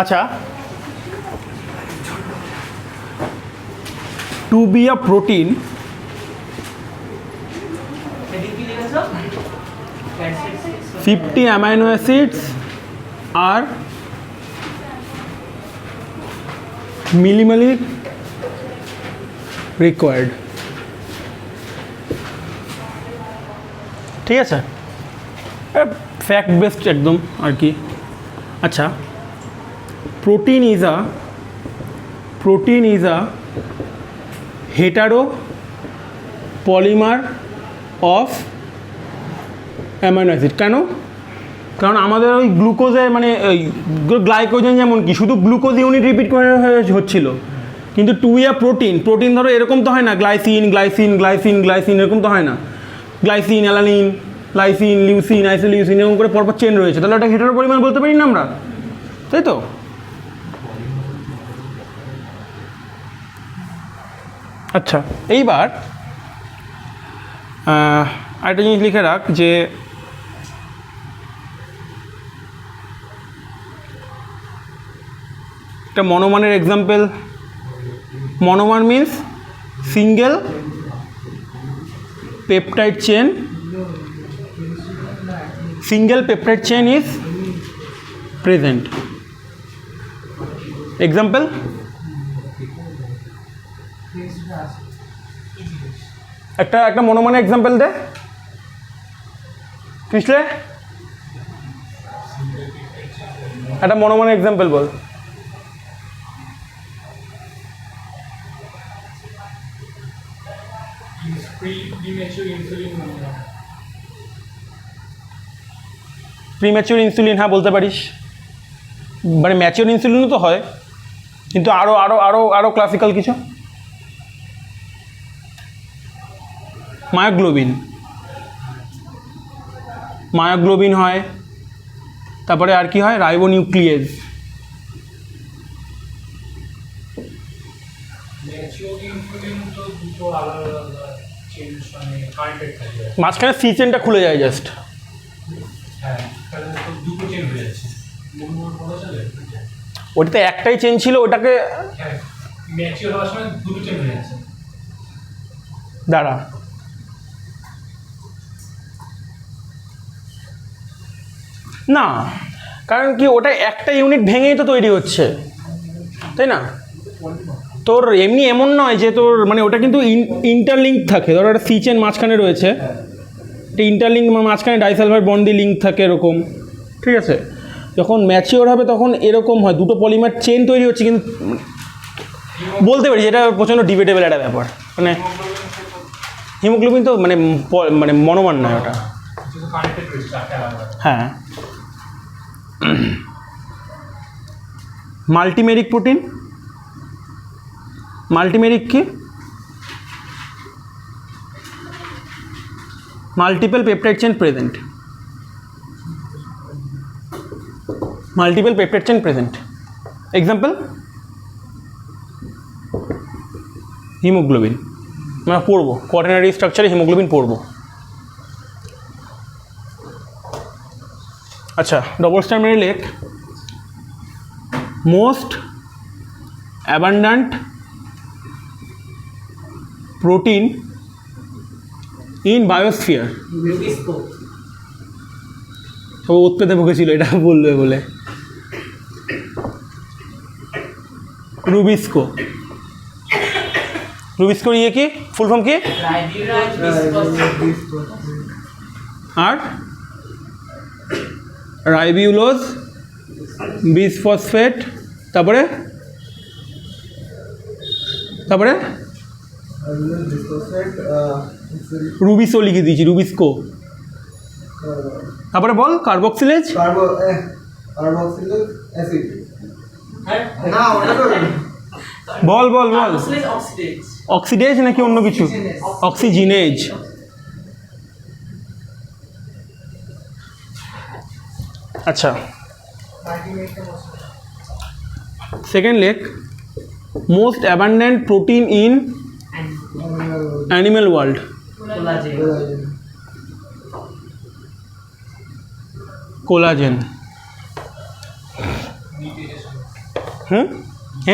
আচ্ছা, to be a protein, fifty amino acids are minimally required. ঠিক আছে, fact based একদম আর কি। আচ্ছা, protein is a hetero polymer of amino acid. কেন? কারণ আমাদের ওই গ্লুকোজে মানে ওই গ্লাইকোজেন যেমন কি শুধু গ্লুকোজ ইউনিট রিপিট করে হচ্ছিল, কিন্তু টু ইয়া প্রোটিন ধরো এরকম তো হয় না, গ্লাইসিন গ্লাইসিন গ্লাইসিন গ্লাইসিন এরকম তো হয় না, glycine alanine lysine leucine isoleucine এরকম করে পরপর চেন রয়েছে, তাহলে ওটা হেটারো পরিমাণ বলতে পারি না আমরা, তাই তো? আচ্ছা, এইবার আরেকটা জিনিস লিখে রাখ যে একটা মনোমানের example. Monomer means single peptide chain, single peptide chain is present. Example? একটা মনোমানের এক্সাম্পল দে কৃষ্ণে, একটা মনোমানের এক্সাম্পল বল। প্রিম্যাচিওর ইনসুলিন, হ্যাঁ বলতে পারিস, মানে ম্যাচিওর ইনসুলিনও তো হয়, কিন্তু আরও আরও আরও আরও ক্লাসিক্যাল কিছু। মায়োগ্লোবিন হয়, তারপরে আর কি হয়, রাইবোনিউক্লিয়েজ। মাঝখানে সি চেনটা খুলে যায় জাস্ট। ওটাতে একটাই চেন ছিল, ওটাকে দাঁড়া, না, কারণ কি ওটা একটা ইউনিট ভেঙেই তো তৈরি হচ্ছে, তাই না? তোর এমনি এমন নয় যে তোর মানে ওটা কিন্তু ইন্টারলিঙ্ক থাকে, ধরো একটা সি চেন মাঝখানে রয়েছে, এটা ইন্টারলিঙ্ক মাঝখানে ডাইসালফাইড বন্ড দিয়ে লিঙ্ক থাকে এরকম, ঠিক আছে? যখন ম্যাচিওর হবে তখন এরকম হয়, দুটো পলিমার চেন তৈরি হচ্ছে, কিন্তু বলতে পারি এটা প্রচণ্ড ডিবেটেবল একটা ব্যাপার। মানে হিমোগ্লোবিন তো মানে মানে মনোমান নয় ওটা, হ্যাঁ। মাল্টিমেরিক প্রোটিন, মাল্টিমেরিক কি? Multiple peptide chain present, multiple peptide chain present. Example haemoglobin, আমরা পড়বো কোয়াটারনারি স্ট্রাকচারে হিমোগ্লোবিন পড়বো। আচ্ছা, ডবল স্ট্যান্ড মেরে লেখ, most abundant protein in biosphere. ও উৎপেতে ভুগেছিল এটা বলবে বলে। রুবিস্কো, রুবিস্কোর ইয়ে কি, ফুল ফর্ম কি? আর রাইবিউলোজ বিসফসফেট, তারপরে তারপরে রুবিসো লিখে দিয়েছি, রুবিস্কো। তারপরে বল, কার্বক্সিলেজ, বল বল বল, অক্সিডেজ নাকি অন্য কিছু? অক্সিজিনেজ। আচ্ছা, সেকেন্ড লেখ, most abundant protein in animal world. Collagen.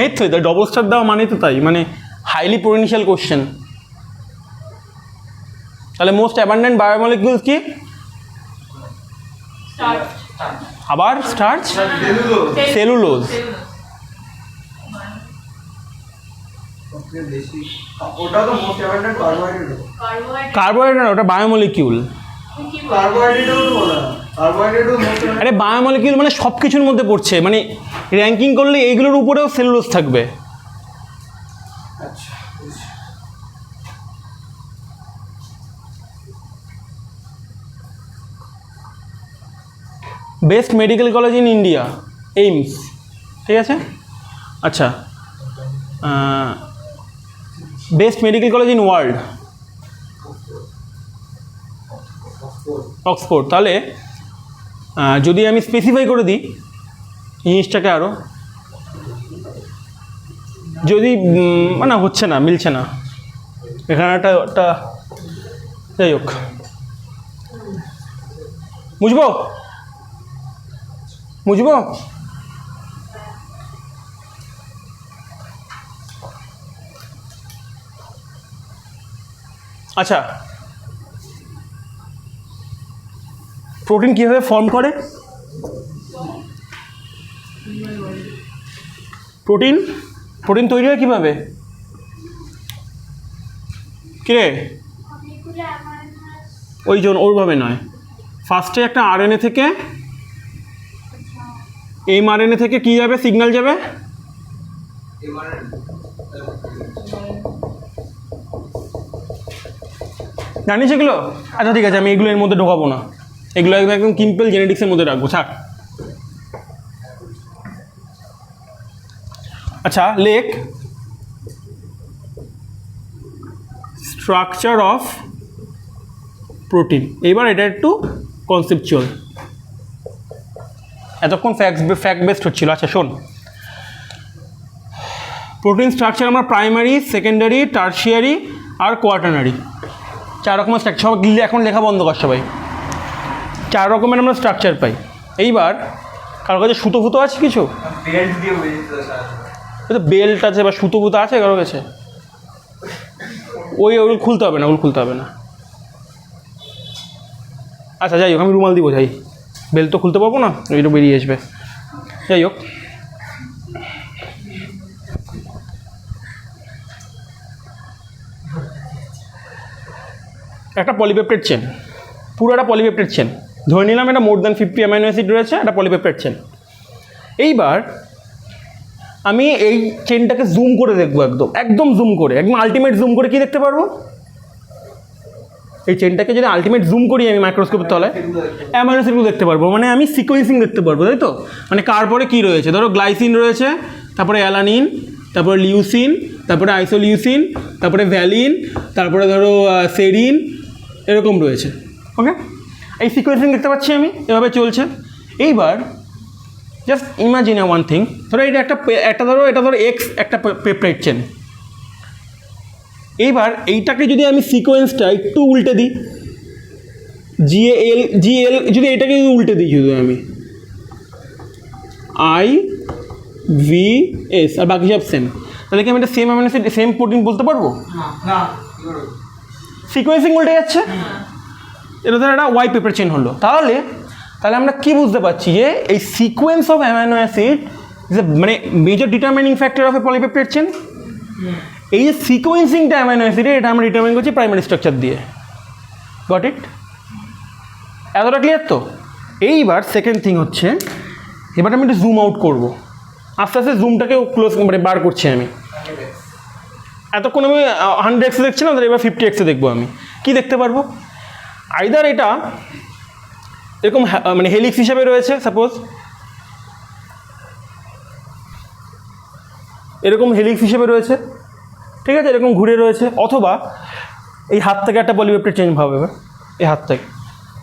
এই তো ডবল স্টার দেওয়া মানে তো তাই, মানে হাইলি পোটেনশিয়াল কোশ্চেন। তাহলে মোস্ট অ্যাবান্ডেন্ট বায়োমলিকুলস কি? আবার স্টার্চ, সেলুলোজ। কার্বোহাইড্রেট ওটা বায়োমলিকিউল। আরে বায়োমলিকিউল মানে সব কিছুর মধ্যে পড়ছে, মানে র্যাঙ্কিং করলে এইগুলোর উপরেও সেলুলোজ থাকবে। Best medical college in India, AIIMS, ঠিক আছে। আচ্ছা, best medical college in world, Oxford. তাহলে যদি আমি স্পেসিফাই করে দিই জিনিসটাকে আরও, যদি মানে হচ্ছে না, মিলছে না এখানে একটা, যাই হোক, বুঝবো বুঝবো। আচ্ছা, প্রোটিন কীভাবে ফর্ম করে? প্রোটিন প্রোটিন তৈরি হয় কীভাবে? কিরে, ওই জন্য ওইভাবে নয়। ফার্স্টে একটা আরএনএ থেকে, এমআরএনএ থেকে কী যাবে, সিগন্যাল যাবে, জানিস এগুলো? আচ্ছা ঠিক আছে, আমি এগুলো এর মধ্যে ঢোকাবো না, এগুলো একদম সিম্পল জেনেটিক্সের মধ্যে রাখবো, থাক। আচ্ছা, লেখ স্ট্রাকচার অফ প্রোটিন। এবার এটা একটু কনসেপচুয়াল, এতক্ষণ ফ্যাক্ট বেসড হচ্ছিল। আচ্ছা শোন, প্রোটিন স্ট্রাকচার আমরা প্রাইমারি, সেকেন্ডারি, টার্সিয়ারি আর কোয়াটার্নারি, 4 রকমের স্ট্রাকচার। সব গিলে এখন লেখা বন্ধ কর সবাই। 4 রকমের আমরা স্ট্রাকচার পাই। এইবার কারোর কাছে সুতো ফুতো আছে কিছু? বেল্ট আছে বা সুতো ফুতো আছে কারোর কাছে? ওগুলো খুলতে হবে না, ওগুলো খুলতে হবে না। আচ্ছা যাই হোক, আমি রুমাল দিব, যাই, বেল্ট তো খুলতে পারবো না, ওইটা বেরিয়ে আসবে। যাই হোক, একটা পলিপেপটাইড চেন, পুরো একটা পলিপেপটাইড চেন ধরে নিলাম, এটা মোর দ্যান 50 অ্যামাইনো অ্যাসিড রয়েছে, একটা পলিপেপটাইড চেন। এইবার আমি এই চেনটাকে জুম করে দেখবো, একদম জুম করে, একদম আলটিমেট জুম করে কি দেখতে পারবো? এই চেনটাকে যদি আলটিমেট জুম করি আমি মাইক্রোস্কোপের তলায়, অ্যামাইনো অ্যাসিডগুলো দেখতে পারবো, মানে আমি সিকোয়েন্সিং দেখতে পারবো, তাই তো? মানে কার পরে কী রয়েছে, ধরো গ্লাইসিন রয়েছে, তারপরে অ্যালানিন, তারপরে লিউসিন, তারপরে আইসোলিউসিন, তারপরে ভ্যালিন, তারপরে ধরো সেরিন, এরকম রয়েছে। ওকে, এই সিকোয়েন্সিং দেখতে পাচ্ছি আমি, এভাবে চলছে। এইবার জাস্ট ইমাজিন ওয়ান থিং, ধরো এটা একটা ধরো এক্স একটা পেপটাইড চেন। এইবার এইটাকে যদি আমি সিকোয়েন্সটা একটু উল্টে দিই, জিএল যদি এটাকে উল্টে দিই, শুধু আমি IVS আর বাকি সব সেম, তাহলে কি আমি এটা same amino acid, same protein বলতে পারবো? না, সিকোয়েন্সিং উল্টে যাচ্ছে। এটা ধর একটা ওয়াই পেপার চেন হলো। তাহলে আমরা কি বুঝতে পারছি যে এই sequence of amino acid is a মানে major determining factor of a polypeptide chain. এই যে সিকোয়েন্সিংটা অ্যামাইনো অ্যাসিডের, এটা আমরা ডিটারমিন করছি প্রাইমারি স্ট্রাকচার দিয়ে। Got it? এতটা ক্লিয়ার তো? এইবার সেকেন্ড থিং হচ্ছে, এবার আমি একটু জুম আউট করবো, আস্তে আস্তে জুমটাকেও ক্লোজ মানে বার করছি আমি। এতক্ষণ আমি 100x দেখছিলাম, তাহলে এবার 50x দেখবো। আমি কি দেখতে পারবো? আইদার এটা এরকম মানে হেলিক্স হিসাবে রয়েছে, সাপোজ এরকম হেলিক্স হিসেবে রয়েছে, ঠিক আছে, এরকম ঘুরে রয়েছে, অথবা এই হাত থেকে একটা পলিপেপটাইড চেন ভাবে, এই হাত থেকে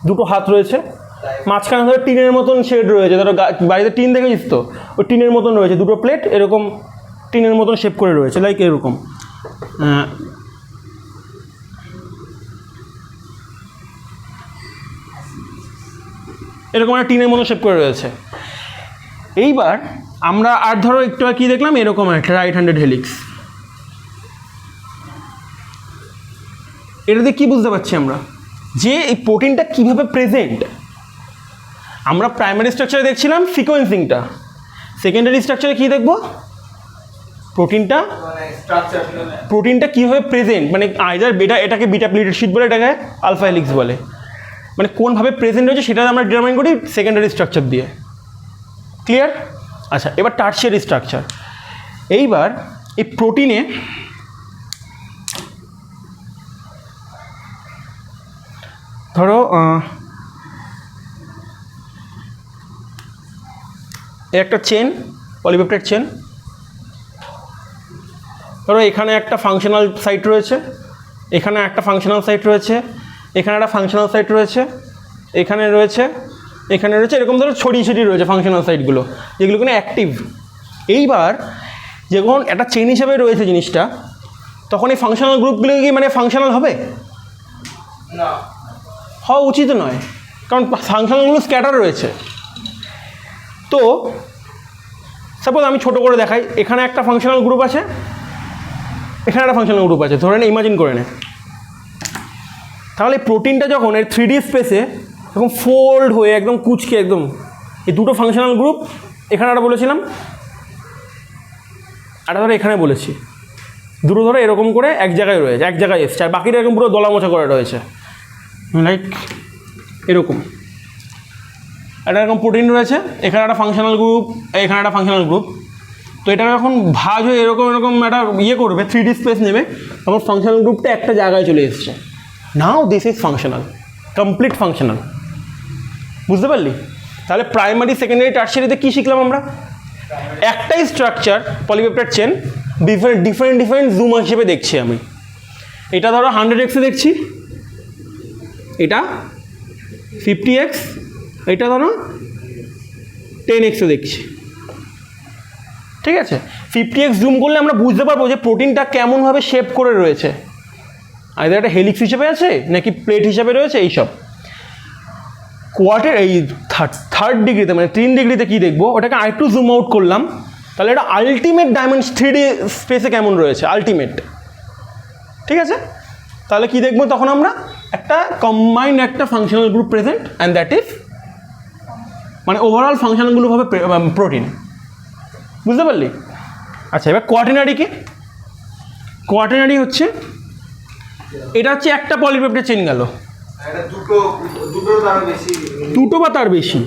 দুটো হাত রয়েছে, মাঝখানে ধরো টিনের মতন শেড রয়েছে, ধরো বাড়িতে টিন দেখেছিস তো, ওই টিনের মতন রয়েছে, দুটো প্লেট এরকম টিনের মতন শেপ করে রয়েছে, লাইক এরকম। এরকম একটা টিনের মতো শেপ করে রয়েছে। এইবার আমরা আর ধরো একটু কি দেখলাম, এরকম একটা রাইট হ্যান্ডেড হেলিক্স। এটাতে কি বুঝতে পারছি আমরা, যে এই প্রোটিনটা কিভাবে প্রেজেন্ট। আমরা প্রাইমারি স্ট্রাকচারে দেখছিলাম সিকোয়েন্সিংটা, সেকেন্ডারি স্ট্রাকচারে কি দেখবো, প্রোটিনটা কীভাবে প্রেজেন্ট, মানে আইদার এটাকে বিটা প্লেটেড শিট বলে, এটাকে আলফা হেলিক্স বলে, মানে কোনভাবে প্রেজেন্ট হয়েছে সেটা আমরা ডিটারমাইন করি সেকেন্ডারি স্ট্রাকচার দিয়ে। ক্লিয়ার? আচ্ছা, এবার টার্সিয়ারি স্ট্রাকচার। এইবার এই প্রোটিনে ধরো একটা চেন, পলিপেপটাইড চেন। ধরো এখানে একটা ফাংশনাল সাইট রয়েছে, এখানে একটা ফাংশনাল সাইট রয়েছে, এখানে একটা ফাংশনাল সাইট রয়েছে, এখানে রয়েছে, এখানে রয়েছে, এরকম ধরো ছড়িয়ে ছড়িয়ে রয়েছে ফাংশনাল সাইটগুলো, যেগুলো কোনো অ্যাক্টিভ। এইবার যখন একটা চেন হিসেবে রয়েছে জিনিসটা, তখন এই ফাংশনাল গ্রুপগুলো কি মানে ফাংশনাল হবে না, হওয়া উচিত নয়, কারণ ফাংশনালগুলো স্ক্যাটার রয়েছে। তো সাপোজ আমি ছোটো করে দেখাই, এখানে একটা ফাংশনাল গ্রুপ আছে, এখানে একটা ফাংশনাল গ্রুপ আছে, ধরে ইমাজিন করে নে। তাহলে প্রোটিনটা যখন এর 3D স্পেসে এরকম ফোল্ড হয়ে একদম কুচকে একদম, এই দুটো ফাংশনাল গ্রুপ, এখানে একটা বলেছিলাম, একটা ধরো এখানে বলেছি, দুটো ধরো এরকম করে এক জায়গায় রয়েছে, এক জায়গায় এসছে, আর বাকিটা এরকম পুরো দলামোচা করে রয়েছে, লাইক এরকম একটা এরকম প্রোটিন রয়েছে, এখানে একটা ফাংশনাল গ্রুপ, এখানে একটা ফাংশনাল গ্রুপ। তো এটা যখন ভাঁজ হয়ে এরকম এরকম একটা ইয়ে করবে, 3D স্পেস নেবে, তখন ফাংশনাল গ্রুপটা একটা জায়গায় চলে এসছে। Now this is functional, complete functional. বুঝতে পারলি? তাহলে প্রাইমারি, সেকেন্ডারি, টার্সিয়ারিতে কী শিখলাম আমরা? একটাই structure polypeptide chain, different zoom হিসেবে দেখছি আমি। এটা ধরো 100x-এ দেখছি, এটা 50x, এটা ধরো 10x-এ দেখছি। ঠিক আছে, 50x জুম করলে আমরা বুঝতে পারবো যে প্রোটিনটা কেমনভাবে শেপ করে রয়েছে, আইদার একটা হেলিক্স হিসেবে আছে নাকি প্লেট হিসেবে রয়েছে, এইসব। কোয়ার্টার এই থার্ড ডিগ্রিতে মানে 3 ডিগ্রিতে কী দেখবো, ওটাকে আরেকটু জুম আউট করলাম, তাহলে এটা আলটিমেট ডায়মেনশন 3D স্পেসে কেমন রয়েছে, আলটিমেট। ঠিক আছে, তাহলে কি দেখবো তখন আমরা, একটা কম্বাইন্ড একটা functional group present, and that is মানে ওভারঅল ফাংশনালগুলো হবে প্রোটিন। বুঝতে পারলি? আচ্ছা, এবার কোয়াটার্নারি কি? কোয়াটার্নারি হচ্ছে, এটা হচ্ছে একটা পলিপেপটাইড চেন গেল, দুটো বা তার বেশি,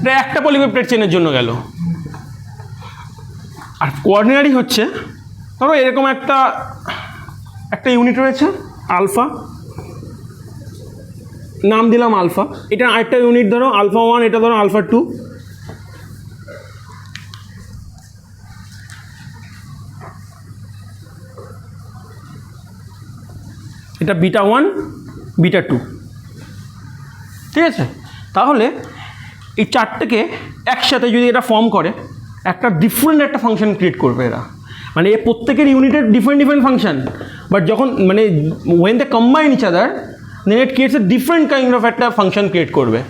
এটা একটা পলিপেপটাইড চেনের জন্য গেল। আর কোয়াটার্নারি হচ্ছে, ধরো এরকম একটা ইউনিট রয়েছে আলফা, নাম দিলাম আলফা, এটা আরেকটা ইউনিট ধরো আলফা 1, এটা ধরো আলফা 2, এটা বিটা 1, বিটা 2। ঠিক আছে, তাহলে এই চারটেকে একসাথে যদি এটা ফর্ম করে, একটা ডিফারেন্ট একটা ফাংশন ক্রিয়েট করবে এরা, মানে এই প্রত্যেকের ইউনিটের ডিফারেন্ট ফাংশন, বাট যখন মানে when they combine each other, then it creates a different kind of একটা ফাংশন ক্রিয়েট করবে।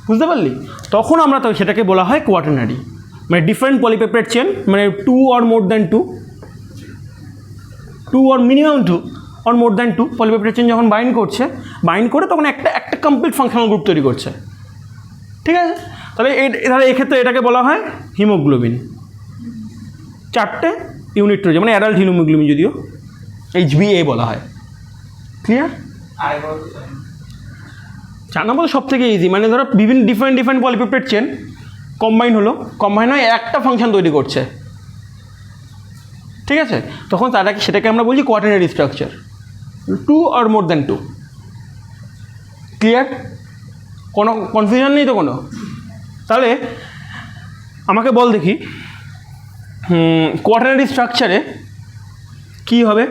বুঝতে পারলি? তখন আমরা তো সেটাকে বলা হয় কোয়াটার্নারি, মানে ডিফারেন্ট পলিপেপটাইড চেন, মানে 2 or more than 2 or minimum 2 or more than 2 polypeptide chain যখন বাইন্ড করে তখন একটা কমপ্লিট ফাংশনাল গ্রুপ তৈরি করছে। ঠিক আছে, তাহলে এক্ষেত্রে এটাকে বলা হয় হিমোগ্লোবিন। 4টে ইউনিট রয়েছে, মানে অ্যাডাল্ট হিমোগ্লোবিন, যদিও HbA বলা হয়। ক্লিয়ার? 4 নম্বর সব থেকে ইজি, মানে ধরো বিভিন্ন ডিফারেন্ট পলিপেপটাইড চেন কম্বাইন হয়ে একটা ফাংশন তৈরি করছে। ঠিক আছে, তখন সেটাকে আমরা বলছি quaternary structure, 2 or more than 2। Clear? কোনো কনফিউশন নেই তো কোনো? তাহলে আমাকে বল দেখি, কোয়াটার্নারি স্ট্রাকচারে কী হবে?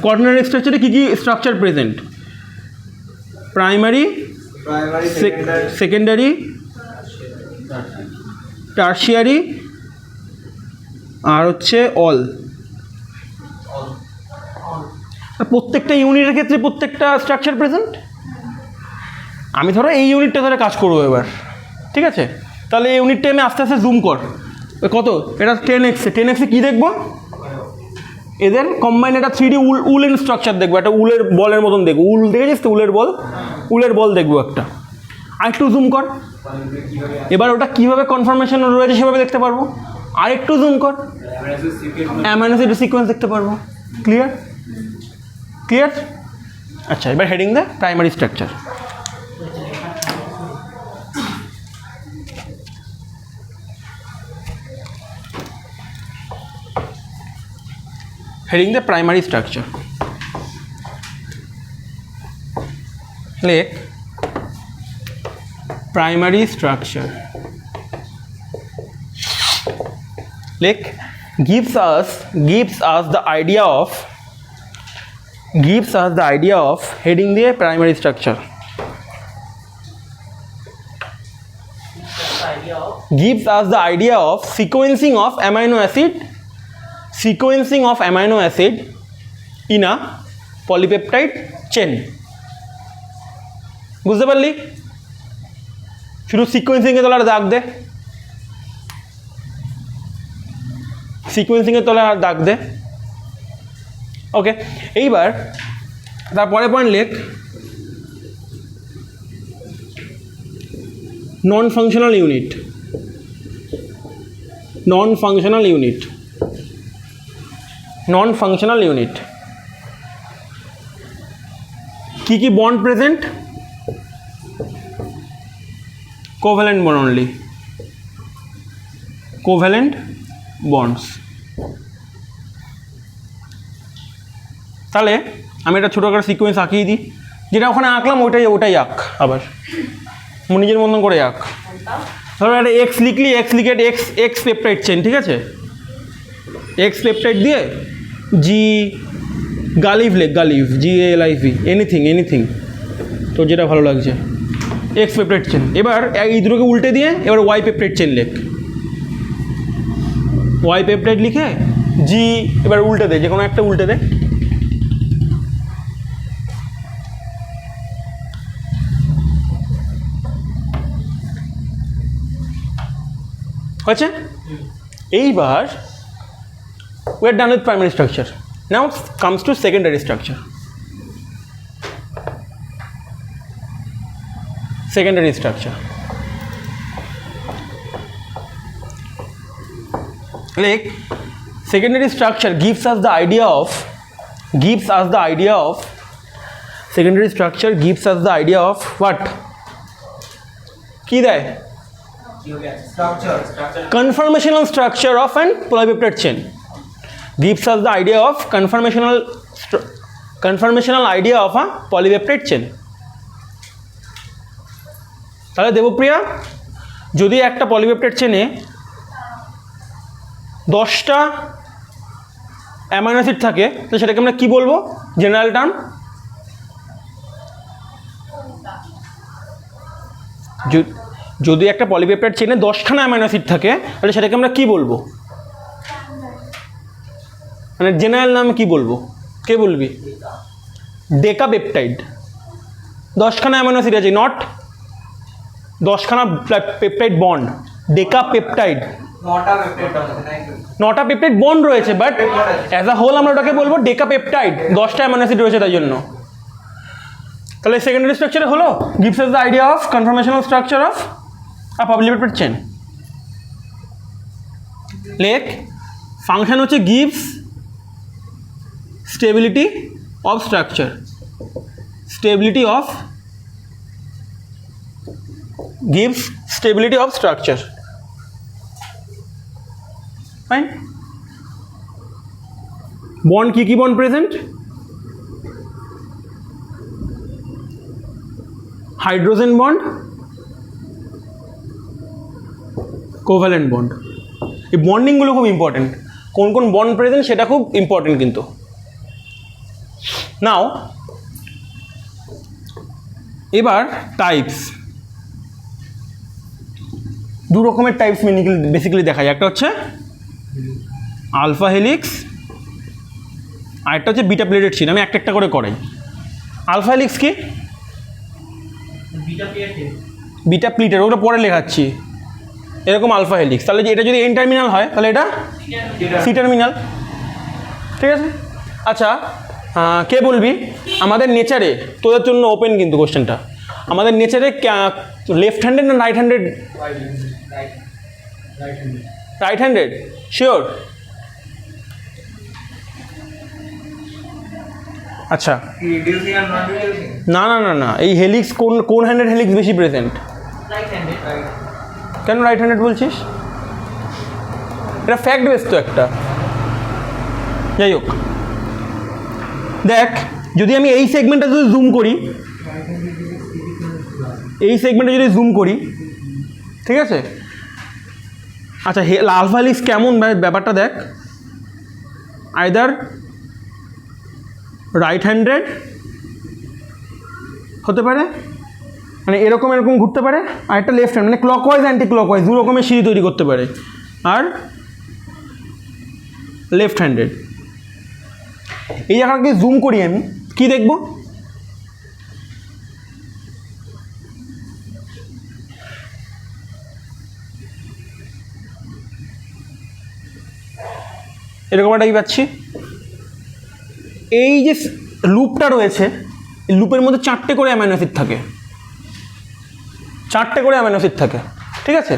কোয়াটার্নারি স্ট্রাকচারে কী কী structure present? Primary, secondary, tertiary, আর হচ্ছে অল। প্রত্যেকটা ইউনিটের ক্ষেত্রে প্রত্যেকটা স্ট্রাকচার প্রেজেন্ট। আমি ধরো এই ইউনিটটা ধরে কাজ করবো এবার। ঠিক আছে, তাহলে এই ইউনিটটা আমি আস্তে আস্তে জুম কর, কত এটা 10x, 10x কী দেখবো, এদের কম্বাইন একটা 3D উলেন স্ট্রাকচার দেখবো, একটা উলের বলের মতন দেখবো, উল দেখেছিস তো উলের বল দেখবো একটা। আরেকটু জুম কর, এবার ওটা কীভাবে কনফার্মেশন রয়েছে সেভাবে দেখতে পারবো। আরেকটু জুম কর, অ্যামাইনো অ্যাসিড সিকোয়েন্স দেখতে পারবো। ক্লিয়ার? আচ্ছা, এবার heading the primary structure. Heading the primary structure. Like primary structure. Like gives us the idea of heading the primary structure. Gives us the idea of sequencing of amino acid in a polypeptide chain. বুঝতে পারলি? শুধু সিকোয়েন্সিংয়ের তলার দাগ দে, ওকে। এইবার তারপরে point লেখ non functional unit কি bond present? Covalent bond only, covalent bonds. তাহলে আমি একটা ছোটো করে সিকোয়েন্স আঁকিয়ে দিই, যেটা ওখানে আঁকলাম ওটাই আঁক, আবার নিজের মতন করে আঁক। ধরো একটা এক্স লিখলি, এক্স পেপটাইড চেন, ঠিক আছে? এক্স পেপটাইড দিয়ে জি গালিভ, GALIV, এনিথিং তো যেটা ভালো লাগছে, এক্স পেপটাইড চেন। এবার এই দুটোকে উল্টে দিয়ে এবার ওয়াই পেপটাইড চেন লেখ, ওয়াই পেপটাইড লিখে জি, এবার উল্টে দে, যে কোনো একটা উল্টে দে। হয়েছে? এইবার we are done with primary structure. Now comes to secondary structure. Like secondary structure gives us the idea of what? কি দেয়? Conformational structure of an polypeptide chain. Gives us the idea of conformational idea of a polypeptide chain. তাহলে দেবপ্রিয়া, যদি একটা polypeptide চেনে 10টা amino acid থাকে, তো সেটাকে আমরা কি বলবো জেনারেল টার্ম? যদি একটা পলিপেপটাইড চেনে 10খানা অ্যামাইনো অ্যাসিড থাকে, তাহলে সেটাকে আমরা কি বলবো? মানে জেনারেল নাম কি বলবো? কে বলবি? ডেকাপেপটাইড। 10খানা অ্যামাইনো অ্যাসিড আছে, নট 10খানা পেপটাইড বন্ড, ডেকাপেপটাইড। 9টা পেপটাইড বন্ড রয়েছে, বাট অ্যাজ আ হোল আমরা ওটাকে বলবো ডেকাপেপটাইড, 10টা অ্যামাইনো অ্যাসিড রয়েছে তাই জন্য। তাহলে সেকেন্ডারি স্ট্রাকচারে হলো gives us the idea of conformational structure of a polypeptide chain. লেখ ফাংশন হচ্ছে gives stability of structure, gives stability of structure. Fine. Bond কি bond present? Hydrogen bond, covalent bond. এই বন্ডিং গুলো খুব ইম্পর্টেন্ট, কোন bond present সেটা খুব important কিন্তু। নাও এবার টাইপস, দু রকমের টাইপস বেসিক্যালি দেখা যায়। একটা হচ্ছে আলফা হেলিক্স, আর একটা হচ্ছে বিটা প্লেটেড চেইন। আমি একটা করে করাই। আলফা হেলিক্স কি? বিটা প্লেটেড, ওটা পরে লেখাচ্ছি। এরকম আলফা হেলিক্স, তাহলে এটা যদি এন টার্মিনাল হয় তাহলে এটা সি টার্মিনাল। ঠিক আছে, আচ্ছা কে বলবি আমাদের নেচারে, তোদের জন্য ওপেন কিন্তু কোশ্চেনটা, আমাদের নেচারে লেফট হ্যান্ডেড না right handed? Right handed sure? আচ্ছা না না না না, এই হেলিক্স কোন হ্যান্ডেড হেলিক্স বেশি প্রেজেন্ট? কেন রাইট হ্যান্ডেড বলছিস? এটা ফ্যাক্ট বেস তো একটা। যাই হোক, দেখ যদি আমি এই সেগমেন্টটা যদি জুম করি, এই সেগমেন্টে যদি জুম করি, ঠিক আছে, আচ্ছা আলফা হেলিক্স কেমন ব্যাপারটা দেখ, আইদার রাইট হ্যান্ডেড হতে পারে, মানে এরকম এরকম ঘুরতে পারে, আর একটা লেফট হ্যান্ড, মানে ক্লকওয়াইজ অ্যান্টি ক্লকওয়াইজ দু রকমের সিঁড়ি তৈরি করতে পারে, আর লেফট হ্যান্ডেড। এই জায়গাটাকে জুম করি আমি, কি দেখব? এরকম একটা কি পাচ্ছি, এই যে লুপটা রয়েছে, এই লুপের মধ্যে 4টে করে অ্যামাইনো অ্যাসিড থাকে, 4টে করে অ্যামাইনো অ্যাসিড থাকে। ঠিক আছে,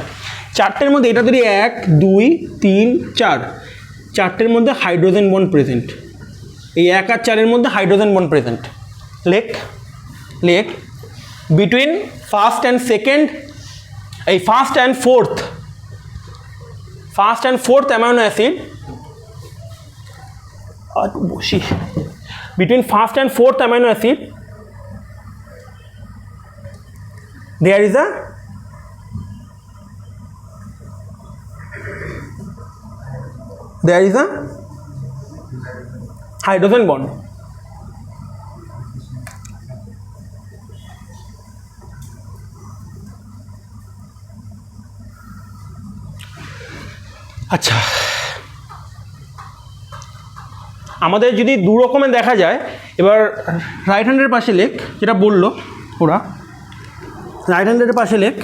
4টের মধ্যে এটা যদি 1 2 3 4, 4টের মধ্যে হাইড্রোজেন বন্ড প্রেজেন্ট, এই 1 আর 4-এর মধ্যে হাইড্রোজেন বন্ড প্রেজেন্ট। লেখ বিটুইন ফার্স্ট অ্যান্ড সেকেন্ড, এই first and fourth amino acid, বসি, between first and fourth amino acid there is a hydrogen bond. আচ্ছা, আমাদের যদি দু রকমের দেখা যায়, এবার রাইট হ্যান্ডের পাশে লেখ, যেটা বললো ওরা, রাইট হ্যান্ডের পাশে লেখ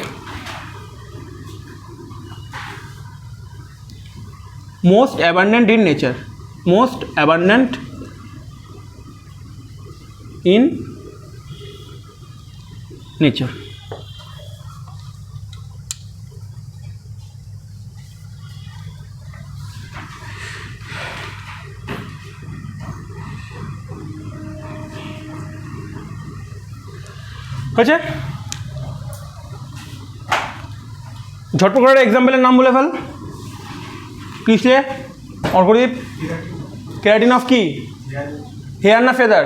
most abundant in nature, most abundant in nature. হয়েছে? ঝটপট করে এক্সাম্পলের নাম বলে ফেল। কিসে? অর্কদীপ, কেরাটিন অফ কি? হেয়ার না ফেদার?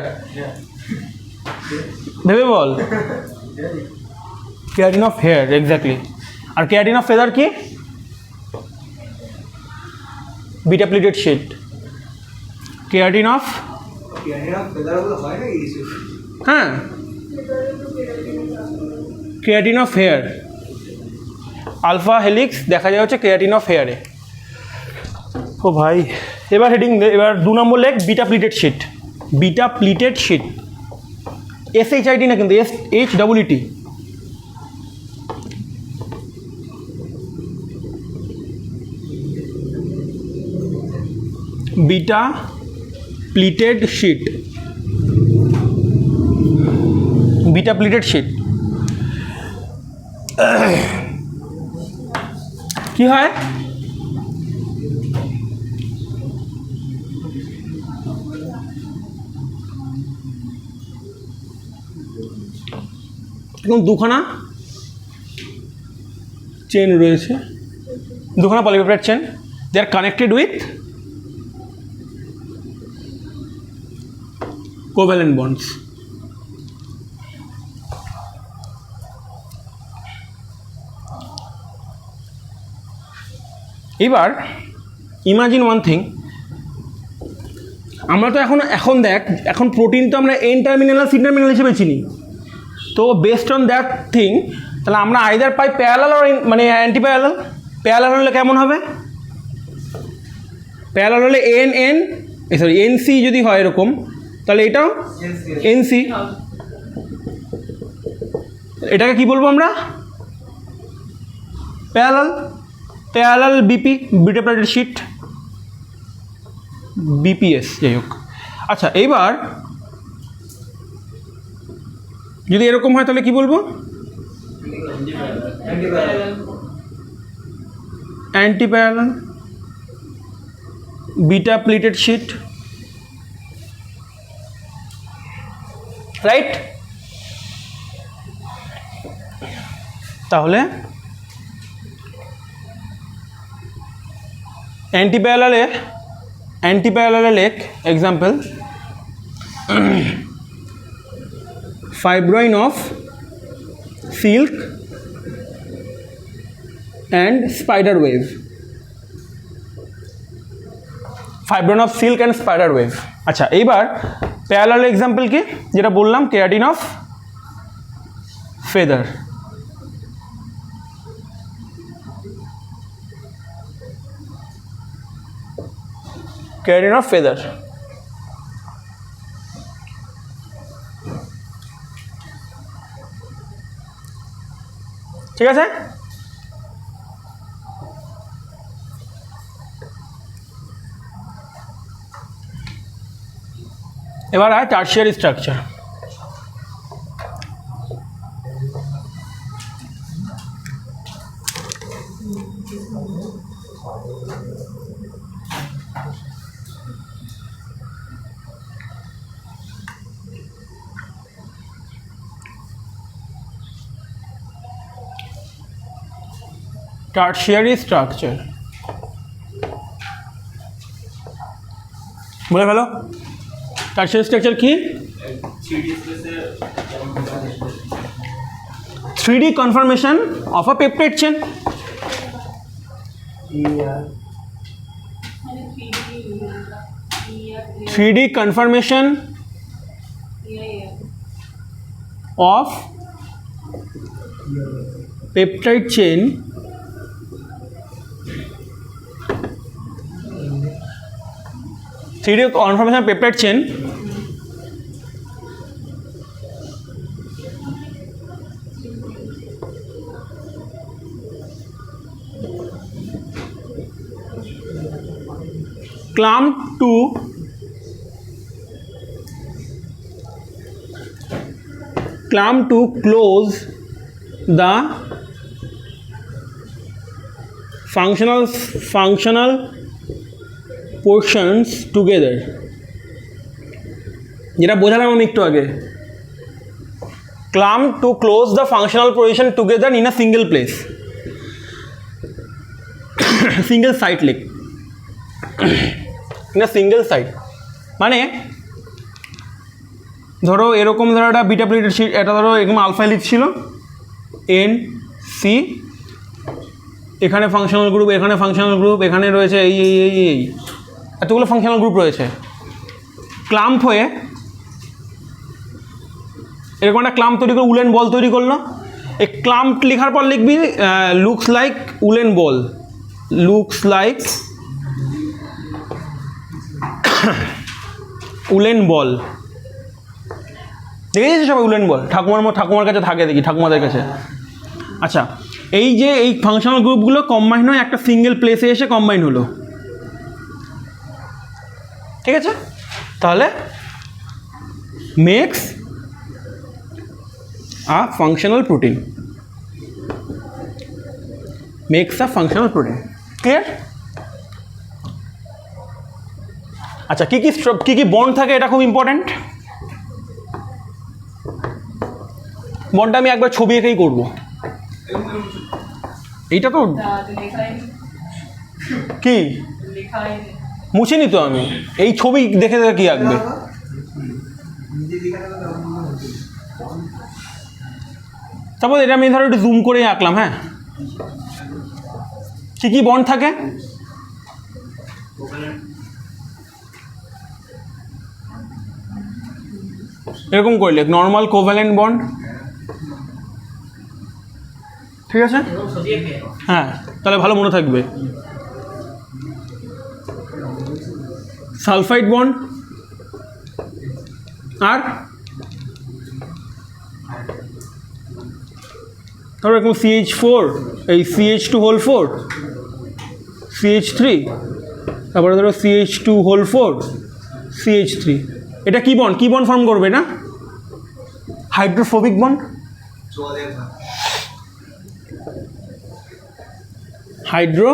ভেবে বল। Keratin of hair, exactly. আর কেরাটিন অফ ফেদার কি? Beta pleated sheet. Keratin of হ্যাঁ, keratin of hair, alpha helix দেখা যায় হচ্ছে কেরাটিন অফ হেয়ারে। ও ভাই, এবার হেডিং দে, এবার 2 নম্বর লেখ beta pleated sheet. Beta pleated sheet, SHIT না কিন্তু, SHEET। Beta pleated sheet, beta pleated sheet কি হয়? এখন দুখানা চেন রয়েছে, দুখানা polypeptide chain, they are connected with covalent bonds. এবার ইমাজিন ওয়ান থিং, আমরা তো এখন দেখ, এখন প্রোটিন তো আমরা এন টার্মিনাল আর সি টার্মিনাল হিসেবে চিনি, তো বেসড অন দ্যাট থিং তাহলে আমরা আইদার পাই প্যারালাল আর মানে অ্যান্টি প্যারালাল। প্যারালাল হলে কেমন হবে? প্যারালাল হলে NC যদি হয় এরকম, তাহলে এটাও NC। এটাকে কি বলবো আমরা? Parallel. Parallel BP, beta pleated sheet, BPS যাই হোক। আচ্ছা এইবার যদি এরকম হয় তাহলে কি বলবো? Antiparallel beta pleated sheet, right? তাহলে অ্যান্টি প্যারালালে লেখ example fibroin of silk and spider web, fibroin of silk and spider web। আচ্ছা এইবার প্যারালাল এক্সাম্পল কি যেটা বললাম, keratin of feather, keratin of feather. ঠিক আছে? এবার হয় টার্সিয়ারি স্ট্রাকচার। টার্সিয়ারি স্ট্রাকচার বলে ফেলো। টার্সিয়ারি স্ট্রাকচার কি? 3D conformation of a peptide chain। Three D conformation of peptide chain conformation of peptide chain clamp to close the functional portions together, যেটা বোঝালাম আমি একটু আগে। clamp to close the functional portion together in a single place, single site like in a single site। মানে ধরো এরকম, ধরো একটা বিটা প্লেটেড শিট, এটা ধরো এরকম আলফা হেলিক্স ছিল, এন সি, এখানে ফাংশনাল গ্রুপ, এখানে ফাংশনাল গ্রুপ, এখানে রয়েছে এই এই এই এই এতগুলো ফাংশনাল গ্রুপ রয়েছে। ক্লাম্প হয়ে এরকম একটা ক্লাম্প তৈরি করে উলেন বল তৈরি করলো। এই ক্লাম্প লেখার পর লিখবি লুকস লাইক উলেন বল, লুকস লাইক উলেন বল। দেখেছিস সবাই উলেন বল? ঠাকুমার কাছে থাকে, দেখি ঠাকুমাদের কাছে। আচ্ছা এই যে এই ফাংশনাল গ্রুপগুলো কম্বাইন হয়ে একটা সিঙ্গেল প্লেসে এসে কম্বাইন হলো, ঠিক আছে? তাহলে makes a functional protein, makes a functional protein. Clear? আচ্ছা কী কী বন্ড থাকে এটা খুব ইম্পর্ট্যান্ট। বন্ডটা আমি একবার ছবি এঁকেই করবো। এইটা তো কি মুছিনি তো আমি, এই ছবি দেখে দেখে কি আঁকবে? তারপর এটা আমি ধরো একটু জুম করেই আঁকলাম। হ্যাঁ, কি কি বন্ড থাকে? এরকম করলে নর্মাল কোভ্যালেন্ট বন্ড, ঠিক আছে? হ্যাঁ, তাহলে ভালো মনে থাকবে। সালফাইড বন্ড, আর ধরো এরকম CH4, এই CH2 হোল 4, CH3, তারপরে ধরো CH2 CH3, এটা কি বন্ড ফর্ম করবে না? হাইড্রোফোবিক বন্ড, হাইড্রো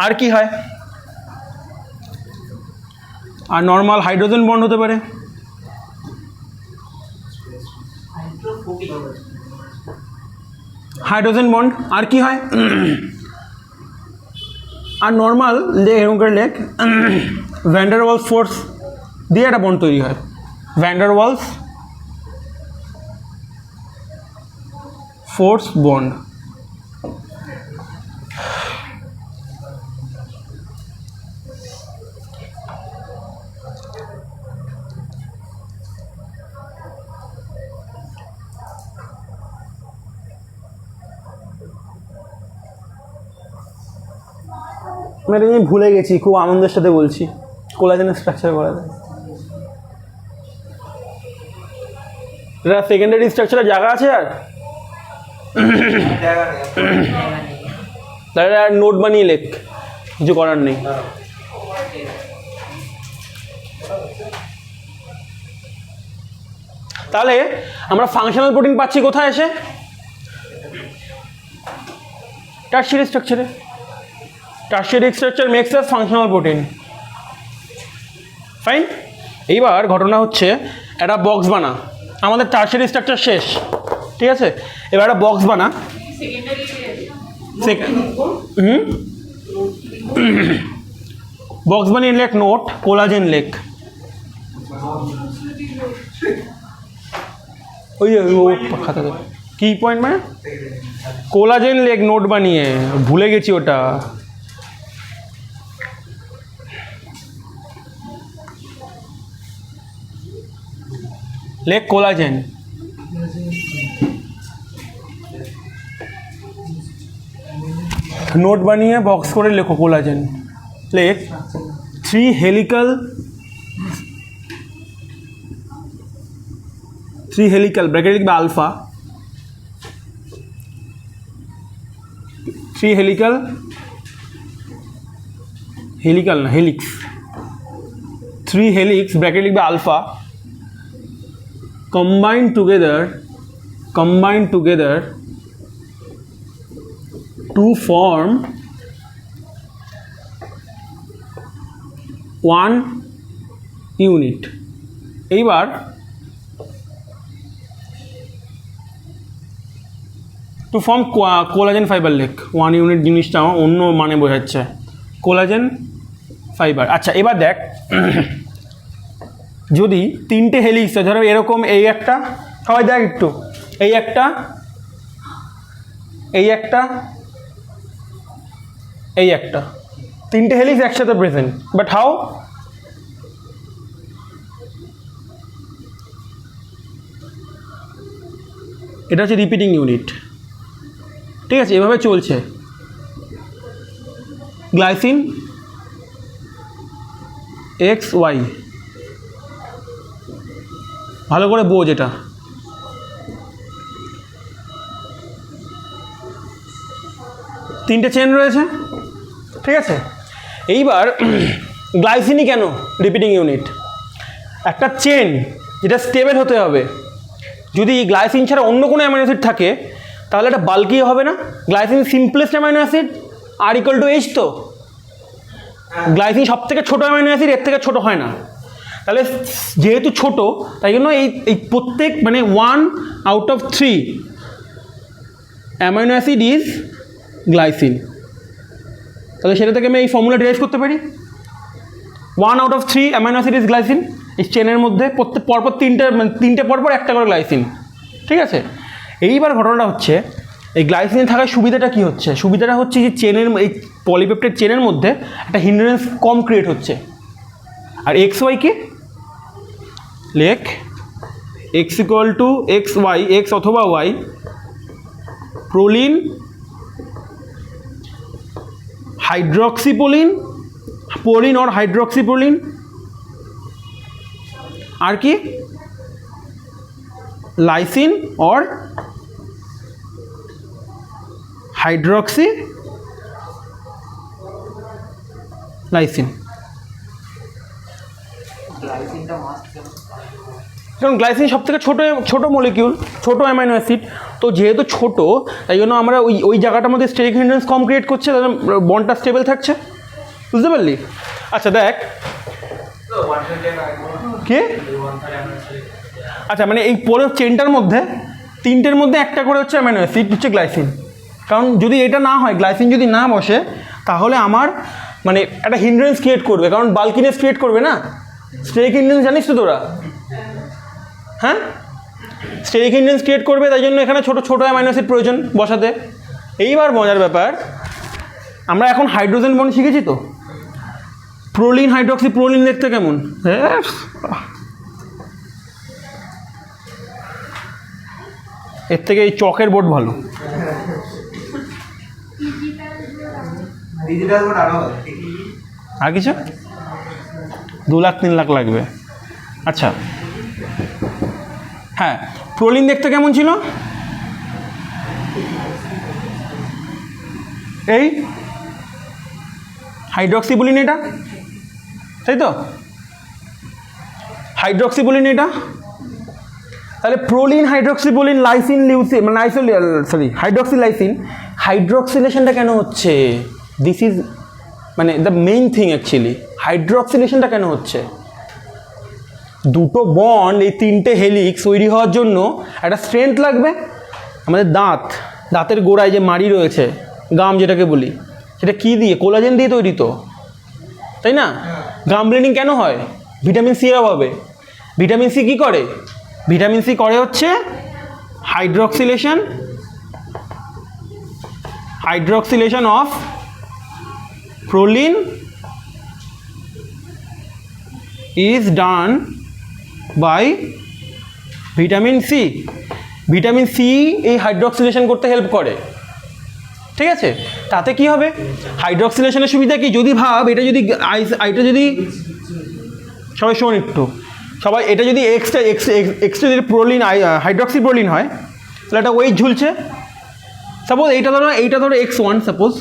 আর কি হয়? আর নর্মাল হাইড্রোজেন বন্ড হতে পারে। হাইড্রোজেন বন্ড আর কি হয়? আর নর্মাল লেখ এরকম করে লেখ, ভ্যান ডার ওয়ালস ফোর্স দিয়ে একটা বন্ড তৈরি হয়। Van der Waals force bond. আমি ভুলে গেছি, খুব আনন্দের সাথে বলছি, কোলাজেনের স্ট্রাকচার করা যায়। এটা সেকেন্ডারি স্ট্রাকচারের জায়গা আছে আর তাহলে আর নোট বানিয়ে লেখ, কিছু করার নেই। তাহলে আমরা ফাংশনাল প্রোটিন পাচ্ছি কোথায় এসে? টারশিয়ারি স্ট্রাকচারে। Tertiary structure makes us functional protein. Fine. এইবার ঘটনা হচ্ছে একটা বক্স বানা, আমাদের টারশিয়ারি স্ট্রাকচার শেষ, ঠিক আছে? এবার একটা বক্স বানা, বক্স বানিয়ে লেখ নোট কোলাজেন লেখ। ওই খাতা কি পয়েন্ট মানে কোলাজেন লেখ নোট বানিয়ে, ভুলে গেছি ওটা। লেখ কোলাজেন। নোট বানিয়ে বক্স করে লেখো কোলাজেন। লেখ 3 হেলিক্যাল ব্র্যাকেট লিখবে আলফা, 3 হেলিক্যাল না হেলিক্স, 3 হেলিক্স ব্র্যাকেট লিখবে alpha, combine together to form one unit. এইবার টু ফর্ম কোলাজেন ফাইবার লেখ। 1 ইউনিট জিনিসটা অন্য মানে বোঝাচ্ছে, কোলাজেন ফাইবার। আচ্ছা এবার দেখ, যদি 3টে হেলিক্স ধরো এরকম, এই একটা, সবাই দেখ একটু, এই একটা, এই একটা, এই একটা, 3টে হেলিক্স একসাথে প্রেজেন্ট, বাট হাউ? এটা হচ্ছে রিপিটিং ইউনিট, ঠিক আছে? এভাবে চলছে। গ্লাইসিন XY, ভালো করে বোঝ এটা। তিনটে চেন রয়েছে, ঠিক আছে? এইবার গ্লাইসিনই কেন রিপিটিং ইউনিট? একটা চেন যেটা স্টেবল হতে হবে, যদি গ্লাইসিন ছাড়া অন্য কোনো অ্যামাইনো অ্যাসিড থাকে তাহলে এটা বাল্কি হবে না। Glycine simplest amino acid, R=H, তো গ্লাইসিন সব থেকে ছোটো অ্যামাইনো অ্যাসিড, এর থেকে ছোটো হয় না। তাহলে যেহেতু ছোট, তাই জন্য এই প্রত্যেক মানে 1 out of 3 amino acid is glycine. তাহলে সেটা থেকে আমি এই ফর্মুলা ডিরাইভ করতে পারি, 1 out of 3 amino acid is glycine. এই চেনের মধ্যে প্রত্যেক পরপর তিনটে পরপর একটা করে গ্লাইসিন, ঠিক আছে? এইবার ঘটনাটা হচ্ছে, এই গ্লাইসিনে থাকার সুবিধাটা কি হচ্ছে? সুবিধাটা হচ্ছে যে চেনের, এই পলিপেপটাইড চেনের মধ্যে একটা হিন্ড্রেন্স কম ক্রিয়েট হচ্ছে। আর XY কি লেখ, X = XY, X অথবা Y, প্রোলিন, হাইড্রক্সিপ্রোলিন, পোলিন অর হাইড্রক্সিপ্রোলিন, আর কি লাইসিন অর হাইড্রক্সি লাইসিন। কারণ গ্লাইসিন সব থেকে ছোটো মলিকিউল, ছোটো অ্যামাইনো অ্যাসিড, তো যেহেতু ছোট তাই জন্য আমরা ওই জায়গাটার মধ্যে স্টেরিক হিন্ড্রেন্স কম ক্রিয়েট করছে, তাহলে বন্ডটা স্টেবল থাকছে। বুঝতে পারলি? আচ্ছা দেখ কি, আচ্ছা মানে এই পুরো চেনটার মধ্যে 3টের মধ্যে একটা করে হচ্ছে অ্যামাইনো অ্যাসিড হচ্ছে গ্লাইসিন। কারণ যদি এটা না হয়, গ্লাইসিন যদি না বসে, তাহলে আমার মানে একটা হিন্ড্রেন্স ক্রিয়েট করবে, কারণ বাল্কিনেস ক্রিয়েট করবে না। স্টেরিক হিন্ড্রেন্স জানিস তো তোরা? হ্যাঁ, স্টেরিক হিন্ড্রেন্স ক্রিয়েট করবে, তাই জন্য এখানে ছোটো ছোটো অ্যামাইনো অ্যাসিড প্রয়োজন বসাতে। এইবার মজার ব্যাপার, আমরা এখন হাইড্রোজেন বন্ড শিখেছি তো, প্রোলিন হাইড্রক্সি প্রোলিন দেখতে কেমন? এর থেকে এই চকের বোর্ড ভালো। আর কিছু 2 লাখ 3 লাখ লাগবে। আচ্ছা হ্যাঁ, প্রোলিন দেখতে কেমন ছিল? এই হাইড্রক্সিবুলিন এটা, তাই তো? হাইড্রক্সিবুলিন এটা, তাহলে প্রোলিন হাইড্রক্সিবুলিন লাইসিন লিউসিন মানে হাইড্রক্সি লাইসিন, হাইড্রক্সিলেশনটা কেন হচ্ছে? দিস ইজ মানে দ্য মেইন থিং অ্যাকচুয়ালি। হাইড্রক্সিলেশনটা কেন হচ্ছে? দুটো বন্ড, এই 3টে হেলিক্স তৈরি হওয়ার জন্য একটা স্ট্রেংথ লাগবে। আমাদের দাঁতের গোড়ায় যে মাড়ি রয়েছে, গাম যেটাকে বলি, সেটা কী দিয়ে? কোলাজেন দিয়ে তৈরি তো, তাই না? গাম ব্লিডিং কেন হয়? ভিটামিন সি এর অভাবে। ভিটামিন সি কী করে? ভিটামিন সি করে হচ্ছে hydroxylation of proline is done by vitamin C. Vitamin C এই হাইড্রক্সিলেশন করতে হেল্প করে, ঠিক আছে? তাতে কি হবে? হাইড্রক্সিলেশনের সুবিধা কি? যদি ভাব, এটা যদি সবাই শোন একটু, সবাই এটা যদি এক্সট্রা যদি প্রোলিন হাইড্রক্সি প্রোলিন হয়, তাহলে একটা ওয়েট ঝুলছে। সাপোজ এইটা ধরো X1, সাপোজ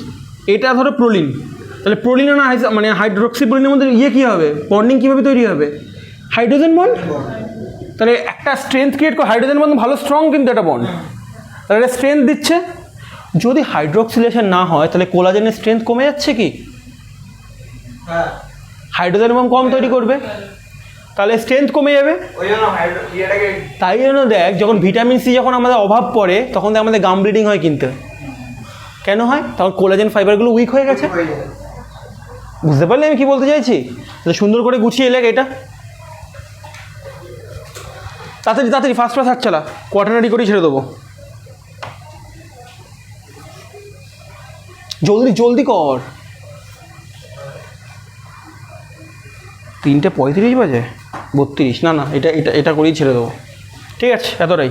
এটা ধরো প্রোলিন, তাহলে প্রোলিন না মানে হাইড্রক্সি প্রোলিনের মধ্যে কী হবে? বন্ডিং কীভাবে তৈরি হবে? Hydrogen bond. তাহলে একটা স্ট্রেংথ ক্রিয়েট করে, হাইড্রোজেন বন্ড ভালো স্ট্রং কিন্তু একটা বন্ড, তাহলে এটা স্ট্রেংথ দিচ্ছে। যদি হাইড্রক্সিলেশন না হয়, তাহলে কোলাজেনের স্ট্রেংথ কমে যাচ্ছে কি? হাইড্রোজেন বন্ড কম তৈরি করবে, তাহলে স্ট্রেংথ কমে যাবে। তাই জন্য দেখ, যখন ভিটামিন সি যখন আমাদের অভাব পড়ে, তখন আমাদের গাম ব্লিডিং হয়। কিন্তু কেন হয়? তখন কোলাজেন ফাইবারগুলো উইক হয়ে গেছে। বুঝতে পারলে আমি কী বলতে চাইছি? সুন্দর করে গুছিয়ে লেখ এটা। তাড়াতাড়ি ফার্স্ট হাত চালা, কোয়াটারনারি করেই ছেড়ে দেবো। জলদি কর। 3:35 বাজে, 32। না এটা করেই ছেড়ে দেবো। ঠিক আছে, এতটাই,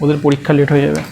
ওদের পরীক্ষা লেট হয়ে যাবে।